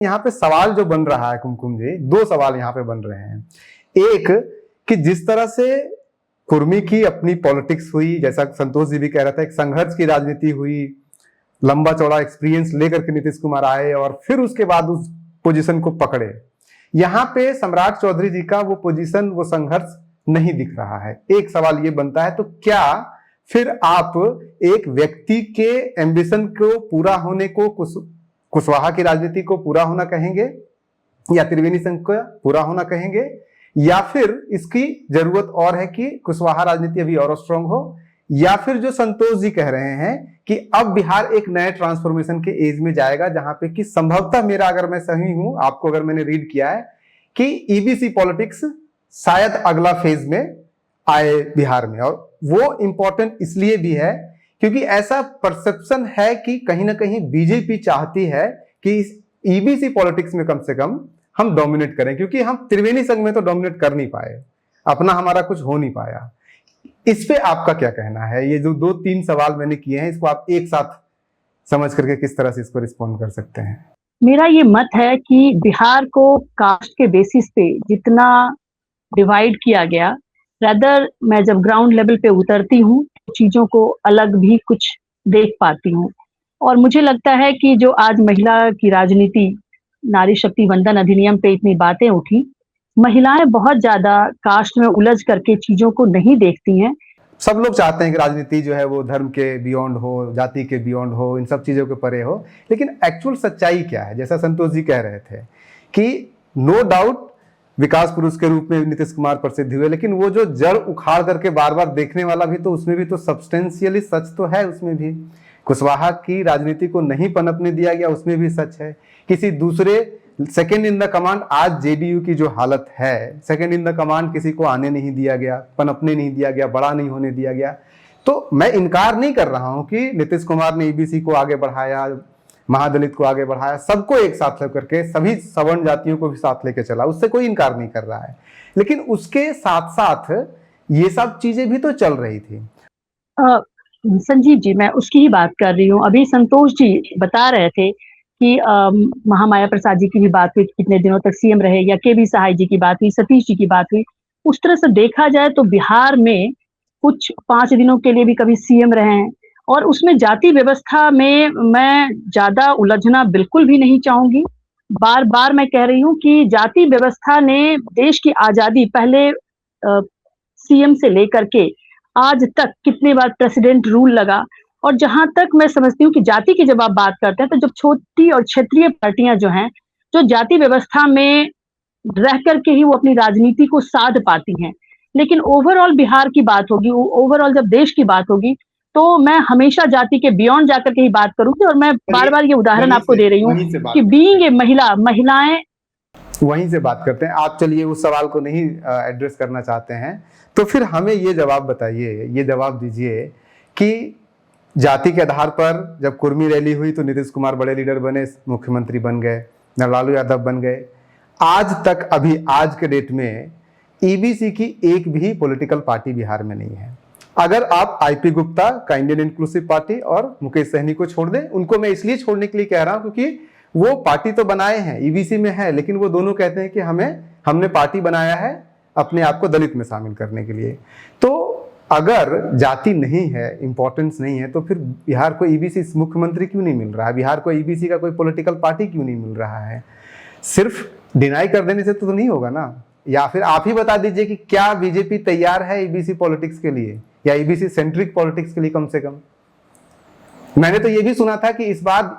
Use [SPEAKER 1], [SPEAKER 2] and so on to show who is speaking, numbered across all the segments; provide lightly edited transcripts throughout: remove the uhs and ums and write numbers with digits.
[SPEAKER 1] यहाँ पे सवाल जो बन रहा है कुमकुम जी, दो सवाल यहाँ पे बन रहे हैं। एक कि जिस तरह से कुर्मी की अपनी पॉलिटिक्स हुई, जैसा संतोष जी भी कह रहा था, एक संघर्ष की राजनीति हुई, लंबा चौड़ा एक्सपीरियंस लेकर के नीतीश कुमार आए और फिर उसके बाद उस पोजीशन को पकड़े। यहाँ पे सम्राट चौधरी जी का वो पोजीशन, वो संघर्ष नहीं दिख रहा है। एक सवाल ये बनता है, तो क्या फिर आप एक व्यक्ति के एम्बिशन को पूरा होने को कुशवाहा की राजनीति को पूरा होना कहेंगे, या त्रिवेणी संघ का पूरा होना कहेंगे, या फिर इसकी जरूरत और है कि कुशवाहा राजनीति अभी और स्ट्रांग हो, या फिर जो संतोष जी कह रहे हैं कि अब बिहार एक नए ट्रांसफॉर्मेशन के एज में जाएगा, जहां पे कि संभवतः, मेरा अगर मैं सही हूं, आपको अगर मैंने रीड किया है कि ईबीसी पॉलिटिक्स शायद अगला फेज में आए बिहार में। और वो इंपॉर्टेंट इसलिए भी है क्योंकि ऐसा परसेप्शन है कि कहीं ना कहीं बीजेपी चाहती है कि इस ईबीसी पॉलिटिक्स में कम से कम हम डोमिनेट करें, क्योंकि हम त्रिवेणी संघ में तो डोमिनेट कर नहीं पाए, अपना हमारा कुछ हो नहीं पाया। इस पे आपका क्या कहना है? ये जो दो तीन सवाल मैंने किए हैं, इसको आप एक साथ समझ करके किस तरह से इसको रिस्पॉन्ड कर सकते हैं?
[SPEAKER 2] मेरा ये मत है कि बिहार को कास्ट के बेसिस पे जितना डिवाइड किया गया, रादर मैं जब ग्राउंड लेवल पे उतरती हूँ चीजों को अलग भी कुछ देख पाती हूँ। और मुझे लगता है कि जो आज महिला की राजनीति, नारी शक्ति वंदन अधिनियम पे इतनी बातें उठी, महिलाएं बहुत ज्यादा कास्ट में उलझ करके चीजों को नहीं देखती हैं।
[SPEAKER 1] सब लोग चाहते हैं कि राजनीति जो है वो धर्म के बियॉन्ड हो, जाति के बियॉन्ड हो, इन सब चीजों के परे हो, लेकिन एक्चुअल सच्चाई क्या है? जैसा संतोष जी कह रहे थे कि नो डाउट विकास पुरुष के रूप में नीतीश कुमार प्रसिद्ध हुए, लेकिन वो जो जड़ उखाड़ करके बार बार देखने वाला भी, तो उसमें भी तो सब्सटेंशियली सच तो है। उसमें भी कुशवाहा की राजनीति को नहीं पनपने दिया गया, उसमें भी सच है। किसी दूसरे सेकेंड इन द कमांड, आज जेडीयू की जो हालत है, सेकेंड इन द कमांड किसी को आने नहीं दिया गया, पनपने नहीं दिया गया, बड़ा नहीं होने दिया गया। तो मैं इनकार नहीं कर रहा हूं कि नीतीश कुमार ने ईबीसी को आगे बढ़ाया, महादलित को आगे बढ़ाया, सबको एक साथ लेकर के सभी सवर्ण जातियों को भी साथ लेके चला, उससे कोई इनकार नहीं कर रहा है। लेकिन उसके साथ साथ ये सब चीजें भी तो चल रही थी।
[SPEAKER 2] संजीव जी, मैं उसकी ही बात कर रही हूँ। अभी संतोष जी बता रहे थे कि महामाया प्रसाद जी की भी बात हुई, कितने दिनों तक सीएम रहे, या के बी सहाय जी की बात हुई, सतीश जी की बात हुई। उस तरह से देखा जाए तो बिहार में कुछ 5 दिनों के लिए भी कभी सीएम रहे हैं, और उसमें जाति व्यवस्था में मैं ज्यादा उलझना बिल्कुल भी नहीं चाहूंगी। बार बार मैं कह रही हूँ कि जाति व्यवस्था ने देश की आजादी, पहले सीएम से लेकर के आज तक कितने बार प्रेसिडेंट रूल लगा। और जहां तक मैं समझती हूँ कि जाति की जब आप बात करते हैं, तो जब छोटी और क्षेत्रीय पार्टियां जो हैं, जो जाति व्यवस्था में रह करके ही वो अपनी राजनीति को साध पाती हैं। लेकिन ओवरऑल बिहार की बात होगी, ओवरऑल जब देश की बात होगी, तो मैं हमेशा जाति के बियॉन्ड जाकर के ही बात करूंगी। और मैं बार बार ये उदाहरण आपको दे रही हूँ कि बीइंग ए महिलाएं।
[SPEAKER 1] वहीं से बात करते हैं। आप चलिए उस सवाल को नहीं एड्रेस करना चाहते हैं, तो फिर हमें ये जवाब बताइए, ये जवाब दीजिए कि जाति के आधार पर जब कुर्मी रैली हुई तो नीतीश कुमार बड़े लीडर बने, मुख्यमंत्री बन गए, लालू यादव बन गए। आज तक, अभी आज के डेट में ईबीसी की एक भी पॉलिटिकल पार्टी बिहार में नहीं है। अगर आप आईपी गुप्ता का इंडियन इंक्लूसिव पार्टी और मुकेश सहनी को छोड़ दें, उनको मैं इसलिए छोड़ने के लिए कह रहा हूं क्योंकि वो पार्टी तो बनाए हैं, ईबीसी में है, लेकिन वो दोनों कहते हैं कि हमने पार्टी बनाया है अपने आप को दलित में शामिल करने के लिए। तो अगर जाति नहीं है, इंपॉर्टेंस नहीं है, तो फिर बिहार को ईबीसी मुख्यमंत्री क्यों नहीं मिल रहा है? बिहार को ईबीसी का कोई पॉलिटिकल पार्टी क्यों नहीं मिल रहा है? सिर्फ डिनाई कर देने से तो नहीं होगा ना। या फिर आप ही बता दीजिए कि क्या बीजेपी तैयार है ईबीसी पॉलिटिक्स के लिए, या ईबीसी सेंट्रिक पॉलिटिक्स के लिए कम से कम? मैंने तो ये भी सुना था कि इस बार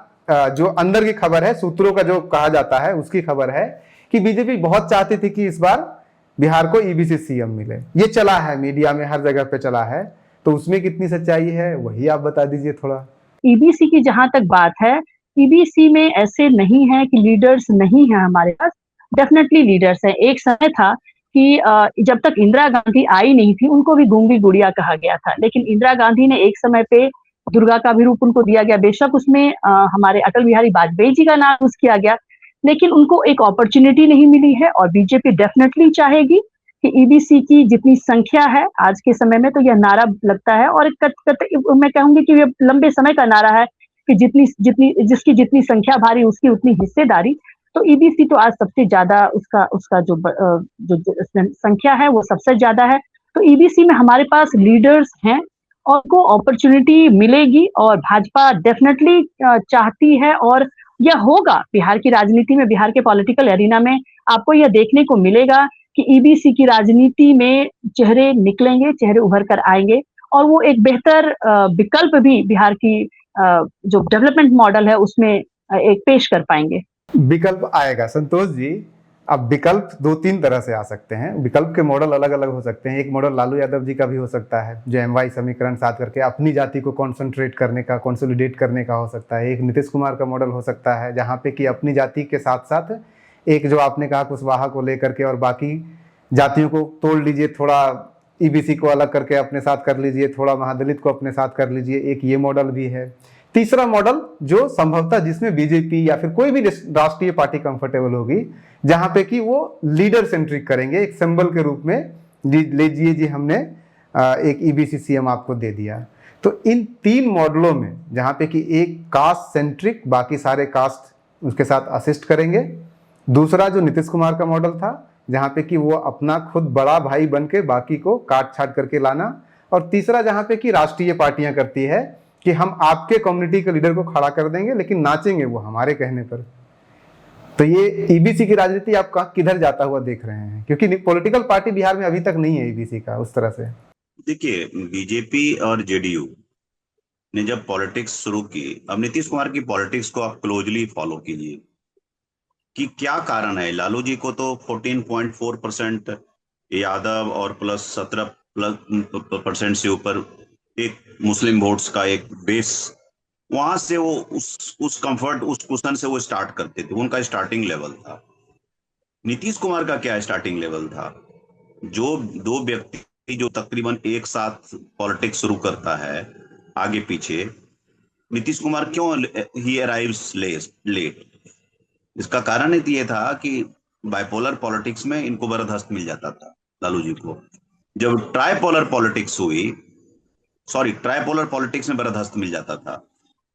[SPEAKER 1] जो अंदर की खबर है, सूत्रों का जो कहा जाता है उसकी खबर है कि बीजेपी बहुत चाहती थी कि इस बार बिहार को ईबीसी सीएम मिले। ये चला है, मीडिया में हर जगह पे चला है, तो उसमें कितनी सच्चाई है वही आप बता दीजिए थोड़ा।
[SPEAKER 2] ईबीसी की जहां तक बात है, ईबीसी में ऐसे नहीं है कि लीडर्स नहीं है हमारे पास, डेफिनेटली लीडर्स हैं। एक समय था कि जब तक इंदिरा गांधी आई नहीं थी, उनको भी गूंगी गुड़िया कहा गया था, लेकिन इंदिरा गांधी ने एक समय पे दुर्गा का भी रूप उनको दिया गया। बेशक उसमें हमारे अटल बिहारी वाजपेयी जी का नाम यूज किया गया, लेकिन उनको एक अपॉर्चुनिटी नहीं मिली है। और बीजेपी डेफिनेटली चाहेगी कि ईबीसी की जितनी संख्या है आज के समय में, तो यह नारा लगता है, और मैं कहूंगी कि यह लंबे समय का नारा है कि जिसकी जितनी संख्या भारी उसकी उतनी हिस्सेदारी। तो ईबीसी तो आज सबसे ज्यादा उसका उसका जो संख्या है वो सबसे ज्यादा है। तो ईबीसी में हमारे पास लीडर्स हैं और उनको अपॉर्चुनिटी मिलेगी, और भाजपा डेफिनेटली चाहती है, और यह होगा बिहार की राजनीति में, बिहार के पॉलिटिकल एरिना में आपको यह देखने को मिलेगा कि ईबीसी की राजनीति में चेहरे निकलेंगे, चेहरे उभर कर आएंगे, और वो एक बेहतर विकल्प भी बिहार की जो डेवलपमेंट मॉडल है उसमें एक पेश कर पाएंगे।
[SPEAKER 1] विकल्प आएगा संतोष जी। अब विकल्प दो तीन तरह से आ सकते हैं, विकल्प के मॉडल अलग अलग हो सकते हैं। एक मॉडल लालू यादव जी का भी हो सकता है, जो एमवाई समीकरण साथ करके अपनी जाति को कॉन्सेंट्रेट करने का, कंसोलिडेट करने का हो सकता है। एक नीतीश कुमार का मॉडल हो सकता है, जहाँ पे कि अपनी जाति के साथ साथ एक जो आपने कहा कुशवाहा को लेकर के और बाकी जातियों को तोड़ लीजिए, थोड़ा ईबीसी को अलग करके अपने साथ कर लीजिए, थोड़ा महादलित को अपने साथ कर लीजिए, एक ये मॉडल भी है। तीसरा मॉडल जो संभवतः जिसमें बीजेपी या फिर कोई भी राष्ट्रीय पार्टी कंफर्टेबल होगी, जहां पे कि वो लीडर सेंट्रिक करेंगे, एक सिंबल के रूप में लीजिए जी हमने एक ईबीसी सीएम आपको दे दिया। तो इन तीन मॉडलों में जहां पे कि एक कास्ट सेंट्रिक, बाकी सारे कास्ट उसके साथ असिस्ट करेंगे। दूसरा जो नीतीश कुमार का मॉडल था, जहां पे कि वो अपना खुद बड़ा भाई बन के बाकी को काट छाट करके लाना। और तीसरा जहां पे कि राष्ट्रीय पार्टियां करती है कि हम आपके कम्युनिटी के लीडर को खड़ा कर देंगे, लेकिन नाचेंगे वो हमारे कहने पर। तो ये ईबीसी की राजनीति आप किधर जाता हुआ देख रहे हैं, क्योंकि पॉलिटिकल पार्टी बिहार में अभी तक नहीं है ईबीसी का उस तरह से।
[SPEAKER 3] देखिए, बीजेपी और जेडीयू ने जब पॉलिटिक्स शुरू की, अब नीतीश कुमार की पॉलिटिक्स को आप क्लोजली फॉलो कीजिए कि क्या कारण है। लालू जी को तो 14.4% यादव और प्लस 17% से ऊपर एक मुस्लिम वोट्स का एक बेस, वहां से वो उस कंफर्ट, उस कुशन से वो स्टार्ट करते थे, उनका स्टार्टिंग लेवल था। नीतीश कुमार का क्या स्टार्टिंग लेवल था? जो दो व्यक्ति जो तकरीबन एक साथ पॉलिटिक्स शुरू करता है आगे पीछे, नीतीश कुमार क्यों ही अराइव्स लेट? इसका कारण ये था कि बाइपोलर पॉलिटिक्स में इनको बरदस्त मिल जाता था लालू जी को। जब ट्राइपोलर पॉलिटिक्स में बरदस्त मिल जाता था,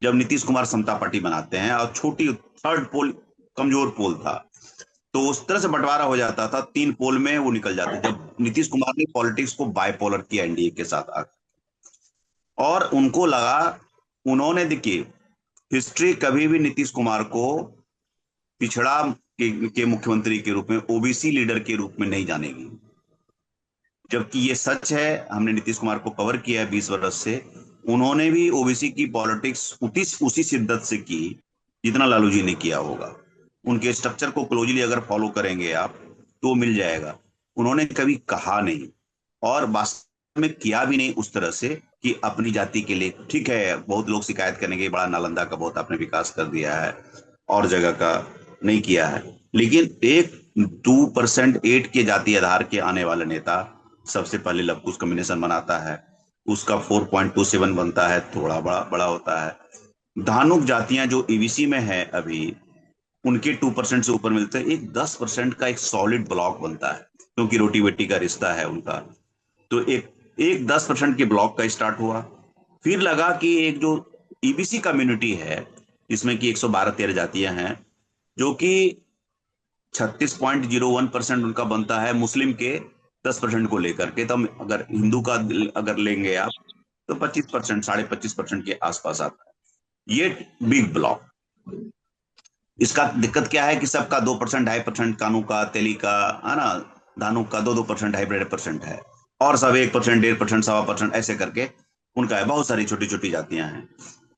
[SPEAKER 3] जब नीतीश कुमार समता पार्टी बनाते हैं और छोटी थर्ड पोल, कमजोर पोल था, तो उस तरह से बंटवारा हो जाता था, 3 पोल में वो निकल जाते। जब नीतीश कुमार ने पॉलिटिक्स को बाइपोलर किया एनडीए के साथ आकर, और उनको लगा, उन्होंने देखिए हिस्ट्री कभी भी नीतीश कुमार को पिछड़ा के मुख्यमंत्री के रूप में, ओबीसी लीडर के रूप में नहीं जानेगी। जबकि ये सच है, हमने नीतीश कुमार को कवर किया है 20 वर्ष से, उन्होंने भी ओबीसी की पॉलिटिक्स उसी शिद्दत से की जितना लालू जी ने किया होगा। उनके स्ट्रक्चर को क्लोजली अगर फॉलो करेंगे आप तो मिल जाएगा। उन्होंने कभी कहा नहीं और वास्तव में किया भी नहीं उस तरह से कि अपनी जाति के लिए। ठीक है, बहुत लोग शिकायत करेंगे, बड़ा नालंदा का बहुत आपने विकास कर दिया है और जगह का नहीं किया है, लेकिन एक 2% 8 के जाति आधार के आने वाले नेता सबसे पहले लवकुश कॉम्बिनेशन बनाता है, उसका 4.27 बनता है, थोड़ा बड़ा होता है। धानुक जातियां जो ईबीसी में है अभी, उनके 2% से ऊपर मिलते हैं, एक 10% का एक सॉलिड ब्लॉक बनता है, क्योंकि रोटी बेटी का रिश्ता है उनका। तो एक 10% के ब्लॉक का स्टार्ट हुआ। फिर लगा कि एक जो ईबीसी कम्युनिटी है, जिसमें कि 112-13 जातियां हैं, जो कि 36.01% उनका बनता है मुस्लिम के 10% को लेकर के। तब अगर हिंदू का अगर लेंगे आप तो 25%, 25.5% के आसपास आता है ये बिग ब्लॉक। इसका दिक्कत क्या है कि सबका 2%, 2.5% कानू का, तेली का, है ना, धानु का 2% 2.5% है, और सब 1%, 1.5%, 1.25% ऐसे करके उनका है। बहुत सारी छोटी छोटी जातियां हैं।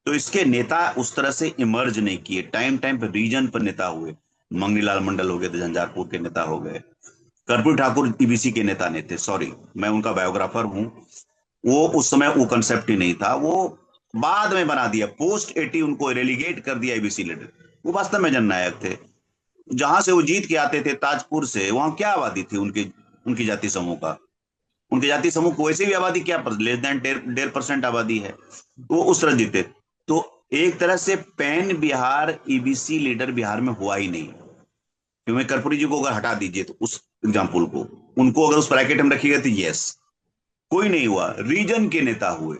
[SPEAKER 3] तो इसके नेता उस तरह से इमर्ज नहीं किए, टाइम पर रीजन पर नेता हुए। मंगनीलाल मंडल हो गए, झंझारपुर के नेता हो गए। कर्पूरी ठाकुर ईबीसी के नेता नहीं थे, सॉरी, मैं उनका बायोग्राफर हूं। वो उस समय वो कंसेप्ट ही नहीं था, वो बाद में बना दिया, पोस्ट 80 उनको रेलीगेट कर दिया ईबीसी लीडर। वो वास्तव में जननायक थे। जहां से वो जीत के आते थे ताजपुर से, वहां क्या आबादी थी उनकी जाति समूह का? उनके जाति समूह को वैसे भी आबादी क्या, लेस देन 1.5% आबादी है। वो उस तरह जीते। तो एक तरह से pan Bihar EBC leader Bihar में हुआ ही नहीं। क्योंकि कर्पूरी जी को अगर हटा दीजिए तो उस एग्जाम्पल को, उनको अगर उस ब्रैकेट में रखिएगा तो यस, कोई नहीं हुआ, रीजन के नेता हुए।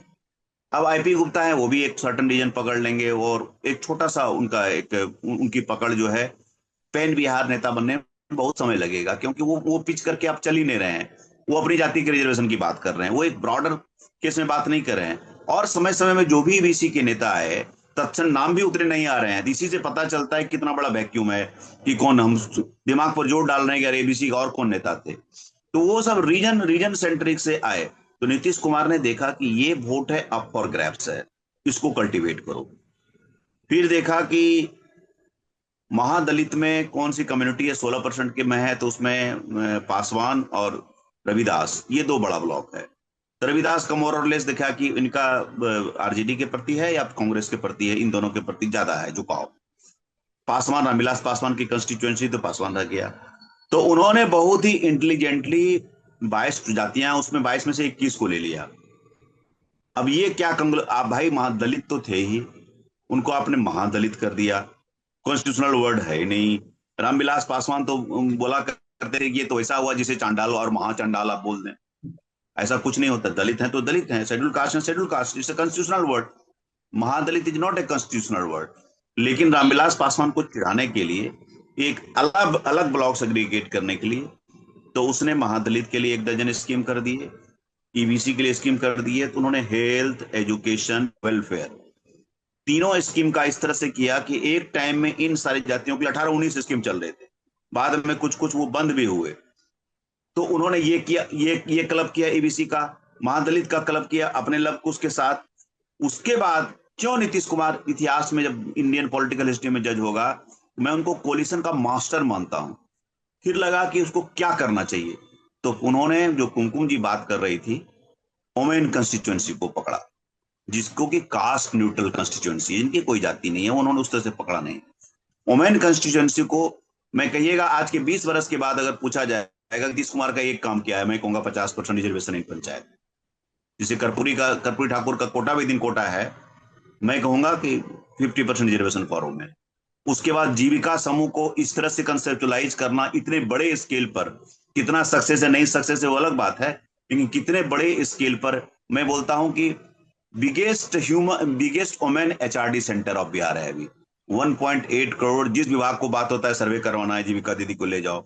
[SPEAKER 3] अब आईपी गुप्ता है, वो भी एक सर्टन रीजन पकड़ लेंगे, और एक छोटा सा उनका एक उनकी पकड़ जो है पैन बिहार नेता बनने में बहुत समय लगेगा, क्योंकि वो पिच करके आप चल ही नहीं रहे हैं। वो अपनी जाति के रिजर्वेशन की बात कर रहे हैं, वो एक ब्रॉडर केस में बात नहीं कर रहे हैं। और समय समय में जो भी ईबीसी के नेता आए, तत्क्षण नाम भी उतरे नहीं आ रहे हैं। इसी से पता चलता है कितना बड़ा वैक्यूम है, कि कौन, हम दिमाग पर जोर डाल रहे हैं कि अरे एबीसी का और कौन नेता थे। तो वो सब रीजन रीजन सेंट्रिक से आए। तो नीतीश कुमार ने देखा कि ये वोट है अप फॉर ग्रैब्स है, इसको कल्टीवेट करो। फिर देखा कि महादलित में कौन सी कम्युनिटी है, 16% के में है, तो उसमें पासवान और रविदास, ये दो बड़ा ब्लॉक है। तो रविदास का मोर और लेस देखा कि इनका आरजेडी के प्रति है या कांग्रेस के प्रति है, इन दोनों के प्रति ज्यादा है झुकाव। पासवान, रामविलास पासवान की कंस्टिट्यूएंसी, तो पासवान रह गया। तो उन्होंने बहुत ही इंटेलिजेंटली 22 जातियां, उसमें 22 में से 21 को ले लिया। अब ये क्या आप भाई महादलित तो थे ही, उनको आपने महादलित कर दिया। कॉन्स्टिट्यूशनल वर्ड है ही नहीं। रामविलास पासवान तो बोला करते थे कि ये तो ऐसा हुआ जिसे चांडाल और महाचांडाल आप बोल दें। ऐसा कुछ नहीं होता। दलित हैं तो दलित हैं, शेड्यूल कास्ट है schedule caste, it's a constitutional word. महादलित is not a constitutional word. लेकिन रामविलास पासवान को चिढ़ाने के लिए, एक अलग अलग ब्लॉक सेग्रीगेट करने के लिए, तो उसने महादलित के लिए 1 दर्जन स्कीम कर दिए, ईबीसी के लिए स्कीम कर दी है। तो उन्होंने हेल्थ, एजुकेशन, वेलफेयर, तीनों स्कीम का इस तरह से किया कि एक टाइम में इन सारी जातियों के लिए 18-19 स्कीम चल रहे थे। बाद में कुछ कुछ वो बंद भी हुए। तो उन्होंने ये किया, ये क्लब किया ईबीसी का, महादलित का क्लब किया अपने लब कुश के साथ। उसके बाद क्यों नीतीश कुमार इतिहास में, जब इंडियन पॉलिटिकल हिस्ट्री में जज होगा, मैं उनको कोलिशन का मास्टर मानता हूं। फिर लगा कि उसको क्या करना चाहिए, तो उन्होंने, जो कुमकुम जी बात कर रही थी, ओमेन कंस्टिट्यूएंसी को पकड़ा, जिसको कि कास्ट न्यूट्रल कंस्टिट्यूएंसी, इनकी कोई जाति नहीं है, उन्होंने उस तरह से पकड़ा नहीं। ओमेन कंस्टिट्यूएंसी को, मैं कहिएगा आज के 20 वर्ष के बाद अगर पूछा जाएगा नीतीश कुमार का एक काम किया है, मैं कहूंगा 50% रिजर्वेशन इन पंचायत। जिसे कर्पूरी ठाकुर का कोटा भी दिन कोटा है, मैं कहूंगा कि 50% रिजर्वेशन फॉर वुमेन। उसके बाद जीविका समूह को इस तरह से कंसेप्चुलाइज करना इतने बड़े स्केल पर, कितना सक्सेस है नहीं सक्सेस है वो अलग बात है, लेकिन कितने बड़े स्केल पर, मैं बोलता हूं कि biggest women HRD centre of Bihar है अभी। 1.8 करोड़, जिस विभाग को बात होता है सर्वे करवाना है, जीविका दीदी को ले जाओ,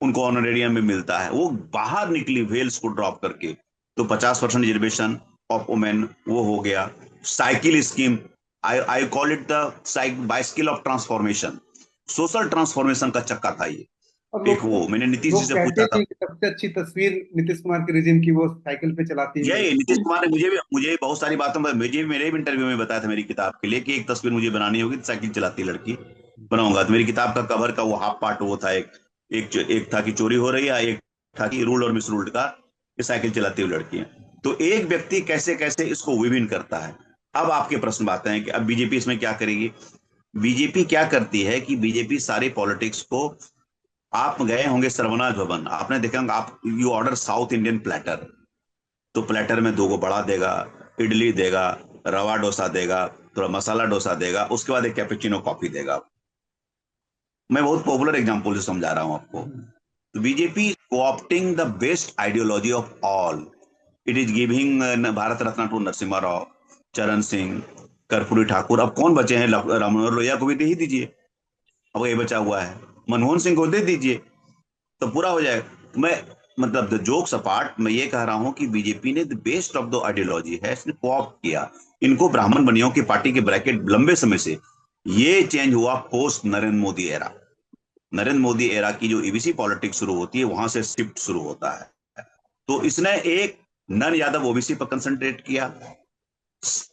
[SPEAKER 3] उनको ऑनरेरियम में मिलता है। वो बाहर निकली वेल्स को ड्रॉप करके, तो 50% रिजर्वेशन ऑफ वुमेन वो हो गया। Cycle scheme, I call it the bicycle of transformation, social transformation का चक्का था ये।
[SPEAKER 1] और
[SPEAKER 3] एक वो मैंने नीतीश जी से पूछा था,
[SPEAKER 1] सबसे अच्छी तस्वीर नीतीश कुमार के रिजिम की वो साइकिल पे चलाती है।
[SPEAKER 3] यही नीतीश कुमार ने मुझे बहुत सारी बातों में, मेरे भी इंटरव्यू में बताया था मेरी किताब के लिए, कि एक तस्वीर मुझे बनानी होगी, साइकिल चलाती लड़की बनाऊंगा। तो मेरी किताब का कवर का वो हाफ पार्ट वो था, एक था कि चोरी हो रही है, एक था कि रूल और मिसरूल्ड का, कि साइकिल चलाती हुई लड़की है। तो एक व्यक्ति कैसे कैसे इसको विभिन्न करता है। अब आपके प्रश्न आते हैं कि अब बीजेपी इसमें क्या करेगी। बीजेपी क्या करती है कि बीजेपी सारे पॉलिटिक्स को, आप गए होंगे सरवनाज भवन, आपने देखा होगा, आप you order south Indian platter, तो प्लेटर में 2 को बड़ा देगा, इडली देगा, रवा डोसा देगा, थोड़ा मसाला डोसा देगा, उसके बाद एक कैपेचिनो कॉफी देगा। मैं बहुत पॉपुलर एग्जांपल से समझा रहा हूं आपको। तो BJP coopting the best ideology of all, it is giving Bharat Ratna to Narasimha Rao, Charan Singh, Karpoori Thakur. अब कौन बचे हैं, राम मनोहर लोहिया को भी दे ही दीजिए, अब ये बचा हुआ है, मनमोहन सिंह को दे दीजिए, तो पूरा हो जाएगा। मैं मतलब द जोक्स अपार्ट, मैं ये कह रहा हूं कि बीजेपी ने the best of the ideology है, इसने कोऑप्ट किया इनको। ब्राह्मण बनियों की पार्टी के ब्रैकेट लंबे समय से, ये चेंज हुआ post Narendra Modi era. Narendra Modi era की जो ईबीसी पॉलिटिक्स शुरू होती है, वहां से शिफ्ट शुरू होता है। तो इसने एक नन यादव ओबीसी पर कंसंट्रेट किया,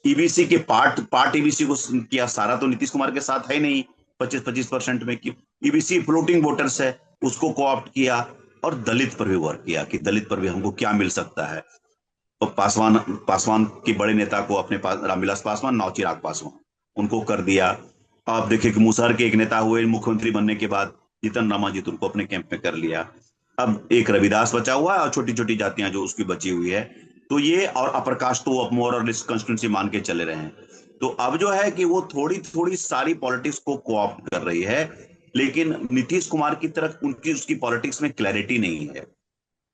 [SPEAKER 3] ईबीसी के पार्ट ईबीसी को किया, सारा तो नीतीश कुमार के साथ है नहीं, 25% में की ईबीसी फ्लोटिंग वोटर्स है, उसको कोऑप्ट किया। और दलित पर भी वर्क किया कि दलित पर भी हमको क्या मिल सकता है। तो पासवान के बड़े नेता को अपने पास, रामविलास पासवान, नाव चिराग पासवान, उनको कर दिया। आप देखिए कि मुसहर के एक नेता हुए मुख्यमंत्री बनने के बाद, जीतन रामाजीत, उनको अपने कैंप में कर लिया। अब एक रविदास बचा हुआ है और छोटी छोटी जातियां जो उसकी बची हुई है। तो ये, और अपर कास्ट तो अब मोर और लेस कंस्टिट्यूंसी मान के चले रहे हैं। तो अब जो है कि वो थोड़ी थोड़ी सारी पॉलिटिक्स को कोऑप्ट कर रही है, लेकिन नीतीश कुमार की तरफ उनकी उसकी पॉलिटिक्स में क्लैरिटी नहीं है।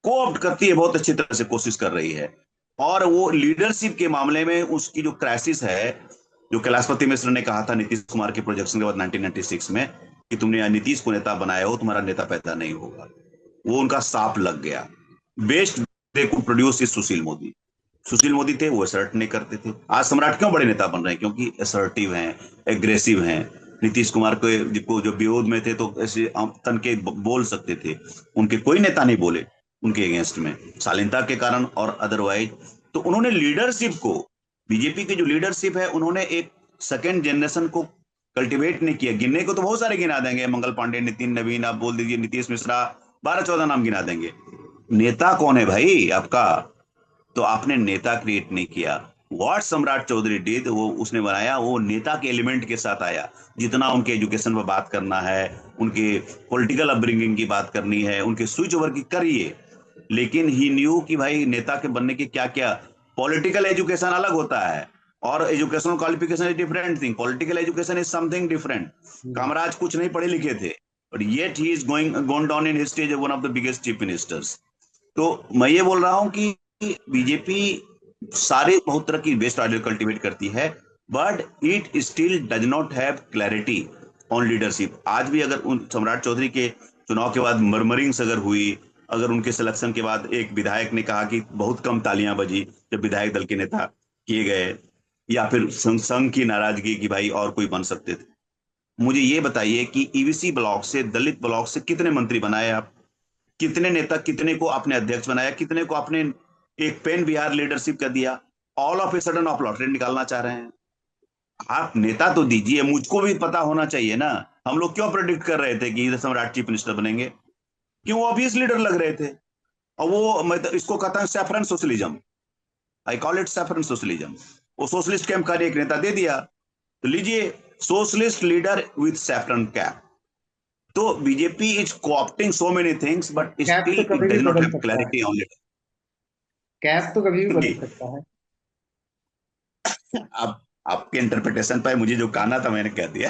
[SPEAKER 3] कोऑप्ट करती है, बहुत अच्छी तरह से कोशिश कर रही है। और वो लीडरशिप के मामले में उसकी जो क्राइसिस है, जो कैलाशपति मिश्र ने कहा था नीतीश कुमार के प्रोजेक्शन के बाद 1996 में, कि तुमने नीतीश को नेता बनाया हो, तुम्हारा नेता पैदा नहीं होगा। वो उनका साफ लग गया। Best they could produce is Sushil Modi. Sushil Modi थे, वो असर्ट नहीं करते थे। आज सम्राट क्यों बड़े नेता बन रहे हैं? क्योंकि असर्टिव हैं, एग्रेसिव हैं। नीतीश कुमार को जो विरोध में थे तो ऐसे तन के बोल सकते थे, उनके कोई नेता नहीं बोले उनके अगेंस्ट में, शालीनता के कारण और अदरवाइज। तो उन्होंने लीडरशिप को, बीजेपी की जो लीडरशिप है, उन्होंने एक सेकेंड जनरेशन को कल्टीवेट नहीं किया। गिनने को तो बहुत सारे गिना देंगे, मंगल पांडे, नितिन नवीन, आप बोल दीजिए नीतीश मिश्रा, 12-14 नाम गिना देंगे। नेता कौन है भाई आपका? तो आपने नेता क्रिएट नहीं किया। व्हाट सम्राट चौधरी डिड, वो उसने बनाया, वो नेता के एलिमेंट के साथ आया। जितना उनके एजुकेशन पर बात करना है, उनके पॉलिटिकल अपब्रिंगिंग की बात करनी है, उनके स्विच ओवर की करिए, लेकिन ही न्यू कि भाई नेता के बनने के क्या क्या। पॉलिटिकल एजुकेशन अलग होता है और educational qualification is different thing. Political education is something different. Kamaraj कुछ नहीं पढ़े लिखे थे, but yet he is going down in history as one of the biggest chief ministers. तो मैं ये बोल रहा हूं कि बीजेपी सारे बहुत तरह की बेस्ट आइडियल कल्टीवेट करती है, but it still does not have clarity on leadership. आज भी अगर उन सम्राट चौधरी के चुनाव के बाद मर्मरिंग्स अगर हुई, अगर उनके सिलेक्शन के बाद एक विधायक ने कहा कि बहुत कम तालियां बजी जब विधायक दल के नेता किए गए, या फिर संघ की नाराजगी कि भाई और कोई बन सकते थे। मुझे ये बताइए कि ईवीसी ब्लॉक से, दलित ब्लॉक से कितने मंत्री बनाए आप? कितने नेता, कितने को आपने अध्यक्ष बनाया, कितने को आपने एक पेन बिहार लीडरशिप कर दिया? ऑल ऑफ ए सडन आप लॉटरी निकालना चाह रहे हैं। आप नेता तो दीजिए, मुझको भी पता होना चाहिए ना। हम लोग क्यों प्रेडिक्ट कर रहे थे कि सम्राट चीफ मिनिस्टर बनेंगे? क्यों? वो ऑब्वियस लीडर लग रहे थे। और वो, मैं तो इसको कहता हूं saffron socialism, I call it saffron socialism. वो सोशलिस्ट कैंप का एक नेता दे दिया, तो लीजिए socialist leader with saffron cap. तो BJP is coopting so many things, but
[SPEAKER 4] cap
[SPEAKER 3] still
[SPEAKER 4] तो
[SPEAKER 3] इट
[SPEAKER 4] कभी भी
[SPEAKER 3] डज नॉट
[SPEAKER 4] बदल
[SPEAKER 3] हैव
[SPEAKER 4] सकता है।
[SPEAKER 3] Clarity on leader.
[SPEAKER 4] कैप तो कभी भी बदल सकता है।
[SPEAKER 3] अब आपके इंटरप्रिटेशन पर मुझे जो कहना था मैंने कह दिया।